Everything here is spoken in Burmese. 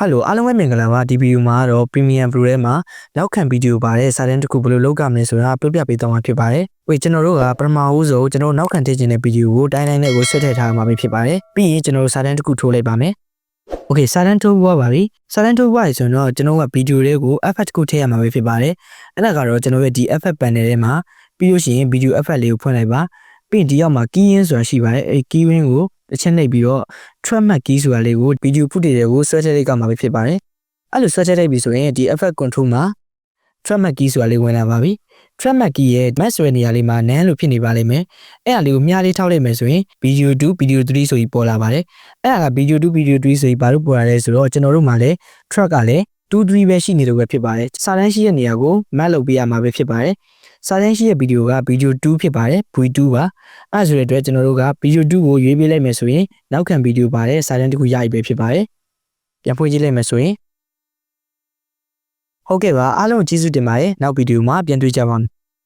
Hello အားလုံးပဲမင်္ဂလာပါဒီဗီဒီယိုမှာတော့ Premium Pro ထဲမှာနောက်ခံဗီဒီယိုပါတဲ့စာတန်းတစ်ခုဘယ်လိုလုပ်ကြမလဲဆိုတာပြောပြပေးသွားမှာဖြစ်ပါတယ်။ကျွန်တော်တို့ကပထမဦးဆုံးကျွန်တော်နောက်ခံထည့်ခြင်းတဲ့ဗီဒီယိုကိုတိုင်းနဲ့ကိုဆွဲထည့်ထားမှာဖြစ်ပါတယ်။ပြီးရင်ကျွန်တော်တို့စာတန်းတစ်ခုထိုးလိုက်ပါမယ်။ Okay စာတန်းထိုးသွားပါပြီ။စာတန်းထိုးသွားပြီဆိုတော့ကျွန်တော်ကဗီဒီယိုလေးကို effect ကိုထည့်ရမှာဖြစ်ပါတယ်။အဲ့ဒါကတော့ကျွန်တော်ရဲ့ဒီ effect panel ထဲမှာပြီးလို့ရှိရင်ဗီဒီယို effect လေးကိုဖွင့်လိုက်ပါ။ပြီးရင်ဒီအောက်မှာ key in ဆိုတာရှိပါတယ်။အဲ့ key in ကိုတစ်ချက်နှိပ်ပြီးတော့ trackmark key ဆိုတာလေးကိုဗီဒီယို footage တွေကိုဆွဲထည့်လိုက်ကမှာဖြစ်ပါတယ်။အဲ့လိုဆွဲထည့်လိုက်ပြီဆိုရင်ဒီ effect control မှာ trackmark key ဆိုတာလေးဝင်လာပါပြီ။ trackmark key ရဲ့ match ဆွဲနေရာလေးမှာ none လို့ဖြစ်နေပါလိမ့်မယ်။အဲ့ဒါလေးကိုမြားလေးထောက်လိုက်မယ်ဆိုရင် video 2 video 3ဆိုပြီးပေါ်လာပါတယ်။အဲ့ဒါက video 2 video 3ဆိုပြီးဘာလို့ပေါ်လာလဲဆိုတော့ကျွန်တော်တို့မှာလည်း track ကလည်း2 3ပဲရှိနေလို့ပဲဖြစ်ပါတယ်။စာတန်းရှိတဲ့နေရာကို match လုပ်ပေးရမှာပဲဖြစ်ပါတယ်။စာတန်းရှိတဲ့ဗီဒီယိုက video 2ဖြစ်ပါတယ်။ V2 ပါ။အဲ့ဒါဆိုတဲ့အတွက်ကျွန်တော်တို့က video 2ကိုရွေးပေးလိုက်မယ်ဆိုရင်နောက်ခံဗီဒီယိုပါတဲ့စာတန်းတစ်ခုရပြီပဲဖြစ်ပါတယ်။ပြန်ဖွင့်ကြည့်လိုက်မယ်ဆိုရင်ဟုတ်ကဲ့ပါအားလုံးကျေးဇူးတင်ပါတယ်နောက်ဗီဒီယိုမှာပြန်တွေ့ကြပါမယ်